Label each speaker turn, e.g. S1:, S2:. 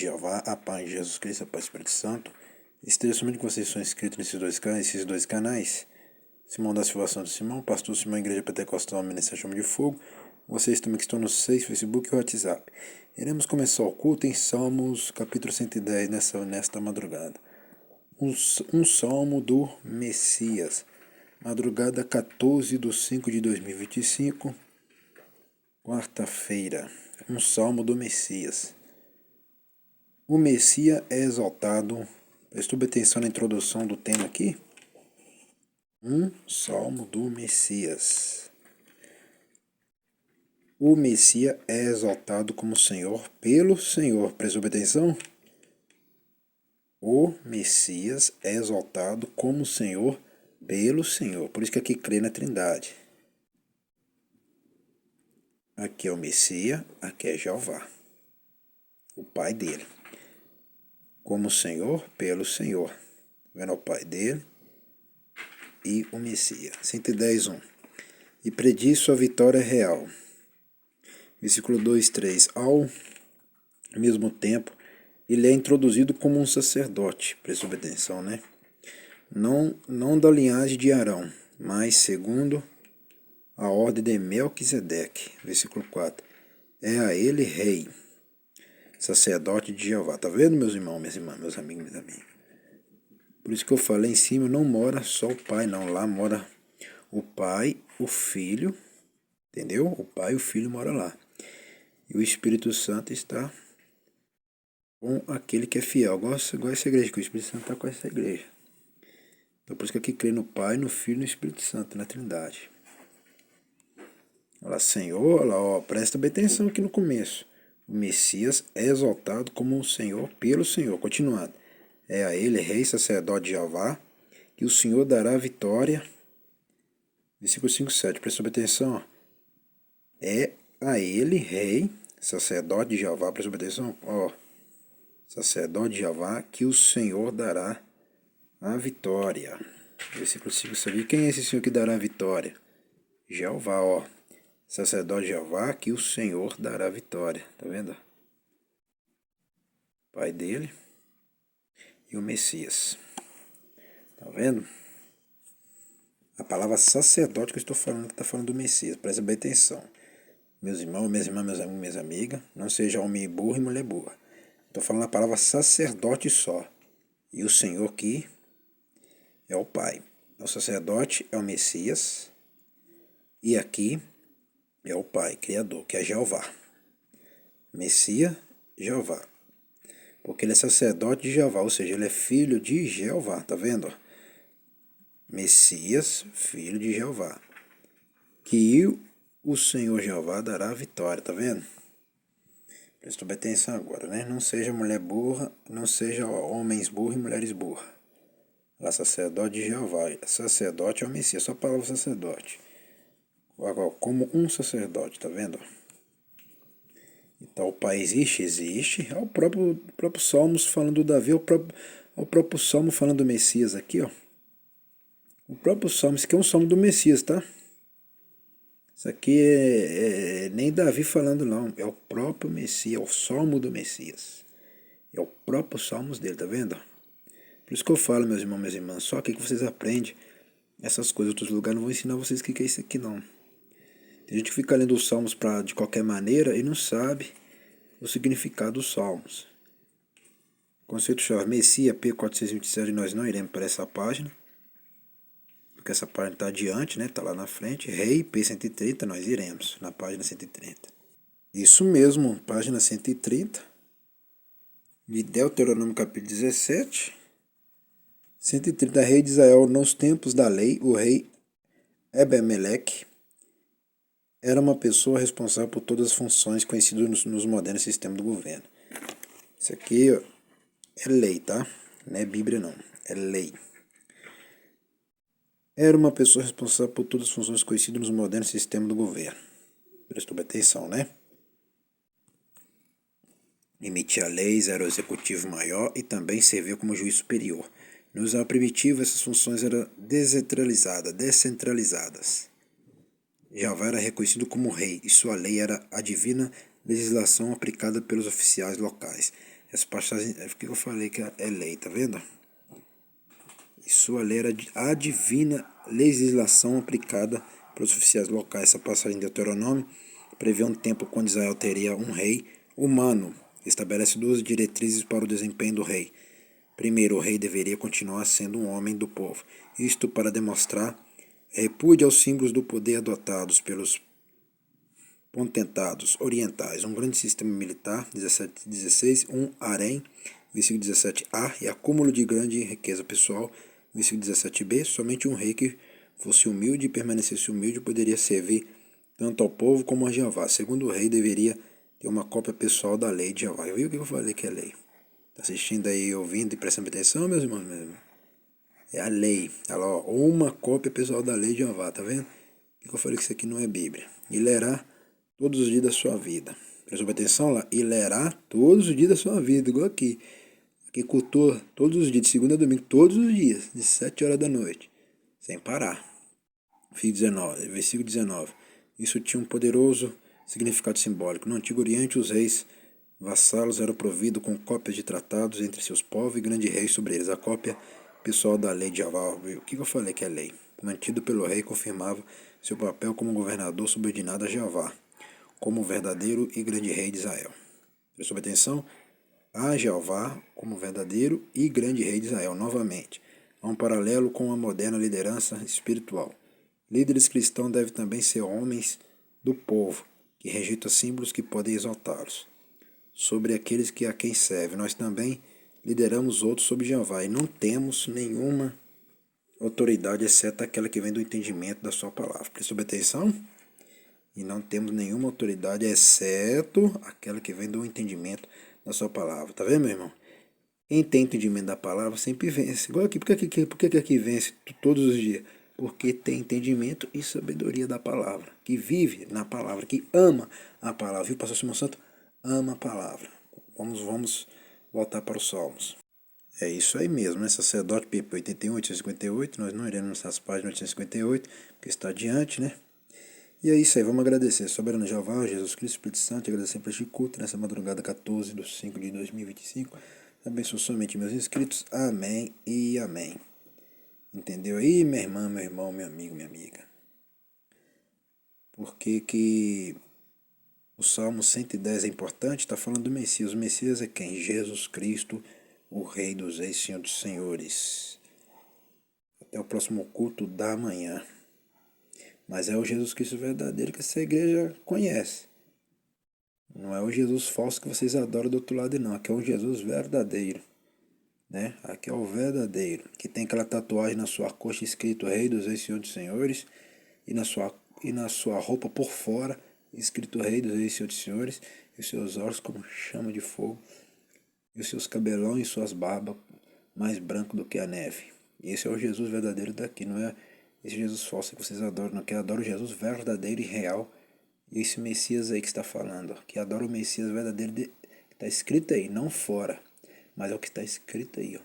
S1: de Jeová, a paz de Jesus Cristo, a paz do Espírito Santo. Esteja somente que vocês são inscritos nesses dois canais. Simão da Silva Santo Simão, Pastor Simão, Igreja Pentecostal, Ministério Chama de Fogo. Vocês também que estão no Facebook e WhatsApp. Iremos começar o culto em Salmos, capítulo 110, nesta madrugada. Um salmo do Messias. Madrugada 14/5/2025, quarta-feira. Um salmo do Messias. O Messias é exaltado. Prestou atenção na introdução do tema aqui? Um salmo do Messias. O Messias é exaltado como Senhor pelo Senhor. Prestou atenção? O Messias é exaltado como Senhor pelo Senhor. Por isso que aqui crê na Trindade. Aqui é o Messias, aqui é Jeová, o Pai dele. Como Senhor, pelo Senhor. Vendo o Pai dele e o Messias. 110:1. E prediz sua vitória real. Versículo 2, 3. Ao mesmo tempo, ele é introduzido como um sacerdote. Prestou atenção, né? Não da linhagem de Arão, mas segundo a ordem de Melquisedeque. Versículo 4. É a ele rei, sacerdote de Jeová. Tá vendo, meus irmãos, minhas irmãs, meus amigos, minhas amigas? Por isso que eu falei em cima, não mora só o Pai, não. Lá mora o Pai, o Filho, entendeu? O Pai e o Filho moram lá. E o Espírito Santo está com aquele que é fiel. Igual essa igreja, que o Espírito Santo está com essa igreja. Então por isso que aqui crê no Pai, no Filho e no Espírito Santo, na Trindade. Olha lá, Senhor, olha lá, ó, presta bem atenção aqui no começo. O Messias é exaltado como o Senhor pelo Senhor. Continuando. É a ele, rei, sacerdote de Jeová, que o Senhor dará vitória. Versículo 5, 7. Presta bem atenção. Ó. É a ele, rei, sacerdote de Jeová. Presta bem atenção. Ó. Sacerdote de Jeová, que o Senhor dará a vitória. Versículo 5, 7. Quem é esse Senhor que dará a vitória? Jeová, ó. Sacerdote de Jeová, que o Senhor dará a vitória. Tá vendo? Pai dele e o Messias. Tá vendo? A palavra sacerdote que eu estou falando, que está falando do Messias. Presta bem atenção. Meus irmãos, minhas irmãs, meus amigos, minhas amigas, não seja homem burro e mulher burra. Estou falando a palavra sacerdote só. E o Senhor que é o Pai. O sacerdote é o Messias. E aqui é o Pai, Criador, que é Jeová. Messias, Jeová. Porque ele é sacerdote de Jeová, ou seja, ele é filho de Jeová. Tá vendo? Messias, filho de Jeová. Que o Senhor Jeová dará a vitória. Tá vendo? Prestou bem atenção agora, né? Não seja mulher burra, não seja homens burros e mulheres burras. Lá, sacerdote de Jeová. Sacerdote é o Messias, só a palavra sacerdote. Como um sacerdote, tá vendo? Então, o Pai existe? Existe. É o próprio Salmos falando do Davi, é o próprio Salmo falando do Messias aqui, ó. O próprio Salmo, isso aqui é um Salmo do Messias, tá? Isso aqui é nem Davi falando, não. É o próprio Messias, é o Salmo do Messias. É o próprio Salmos dele, tá vendo? Por isso que eu falo, meus irmãos, minhas irmãs, só aqui que vocês aprendem essas coisas. Outros lugares não vou ensinar vocês o que é isso aqui, não. Tem gente que fica lendo os Salmos de qualquer maneira e não sabe o significado dos Salmos. Conceito-chave, Messias, P427, nós não iremos para essa página. Porque essa página está adiante, né? Está lá na frente. Rei, P130, nós iremos na página 130. Isso mesmo, página 130. De Deuteronômio capítulo 17. 130, rei de Israel, nos tempos da lei, o rei Ebed-Meleque era uma pessoa responsável por todas as funções conhecidas nos modernos sistemas do governo. Isso aqui ó, é lei, tá? Não é Bíblia, não. É lei. Era uma pessoa responsável por todas as funções conhecidas nos modernos sistemas do governo. Prestou bem atenção, né? Emitia leis, era o executivo maior e também servia como juiz superior. No Israel primitivo, essas funções eram descentralizadas. Jeová era reconhecido como rei e sua lei era a divina legislação aplicada pelos oficiais locais. Essa passagem, é porque eu falei que é lei, tá vendo? E sua lei era a divina legislação aplicada pelos oficiais locais. Essa passagem de Deuteronômio prevê um tempo quando Israel teria um rei humano. Estabelece duas diretrizes para o desempenho do rei. Primeiro, o rei deveria continuar sendo um homem do povo. Isto para demonstrar repúdio aos símbolos do poder adotados pelos potentados orientais. Um grande sistema militar, 17:16, um harém, versículo 17a, e acúmulo de grande riqueza pessoal, versículo 17b. Somente um rei que fosse humilde e permanecesse humilde poderia servir tanto ao povo como a Jeová. Segundo, o rei deveria ter uma cópia pessoal da lei de Jeová. Viu o que eu falei que é lei? Está assistindo aí, ouvindo e prestando atenção, meus irmãos? É a lei. Olha lá, ó, uma cópia pessoal da lei de Jeová, tá vendo? Por que eu falei que isso aqui não é Bíblia? E lerá todos os dias da sua vida. Prestou atenção lá? E lerá todos os dias da sua vida, igual aqui. Aqui cultua todos os dias, de segunda a domingo, todos os dias, de 7 horas da noite, sem parar. Versículo 19. Isso tinha um poderoso significado simbólico. No Antigo Oriente, os reis vassalos eram providos com cópias de tratados entre seus povos e grande rei sobre eles. A cópia pessoal da lei de Jeová. O que eu falei que é lei? Mantido pelo rei, confirmava seu papel como governador subordinado a Jeová, como verdadeiro e grande rei de Israel. Prestou atenção? A Jeová como verdadeiro e grande rei de Israel. Novamente, há um paralelo com a moderna liderança espiritual. Líderes cristãos devem também ser homens do povo, que rejeitam símbolos que podem exaltá-los sobre aqueles que a quem serve. Nós também lideramos outros sobre Jeová e não temos nenhuma autoridade, exceto aquela que vem do entendimento da sua palavra. Prestou atenção? E não temos nenhuma autoridade, exceto aquela que vem do entendimento da sua palavra. Tá vendo, meu irmão? Quem tem entendimento da palavra sempre vence. Igual aqui, por que aqui vence todos os dias? Porque tem entendimento e sabedoria da palavra, que vive na palavra, que ama a palavra. Viu, pastor Simão Santo? Ama a palavra. Vamos voltar para os Salmos. É isso aí mesmo, né? Sacerdote PP 81, 858. Nós não iremos nessas páginas 858, porque está adiante, né? E é isso aí, vamos agradecer. Soberano Jeová, Jesus Cristo, Espírito Santo, agradecer por este culto nessa madrugada 14 de 5 de 2025. Abençoe somente meus inscritos. Amém e amém. Entendeu aí, minha irmã, meu irmão, meu amigo, minha amiga? Por que o Salmo 110 é importante? Está falando do Messias. O Messias é quem? Jesus Cristo, o Rei dos Reis, Senhor dos Senhores. Até o próximo culto da manhã. Mas é o Jesus Cristo verdadeiro que essa igreja conhece. Não é o Jesus falso que vocês adoram do outro lado, não. Aqui é o Jesus verdadeiro. Né? Aqui é o verdadeiro. Que tem aquela tatuagem na sua coxa escrito Rei dos Reis, Senhor dos Senhores. E na sua roupa por fora escrito Rei dos Reis, Senhor dos Senhores. E os seus olhos como chama de fogo. E os seus cabelões e suas barbas mais branco do que a neve. E esse é o Jesus verdadeiro daqui. Não é esse Jesus falso que vocês adoram, não. Que adora o Jesus verdadeiro e real. E esse Messias aí que está falando, que adora o Messias verdadeiro, que está escrito aí, não fora, mas é o que está escrito aí, ó.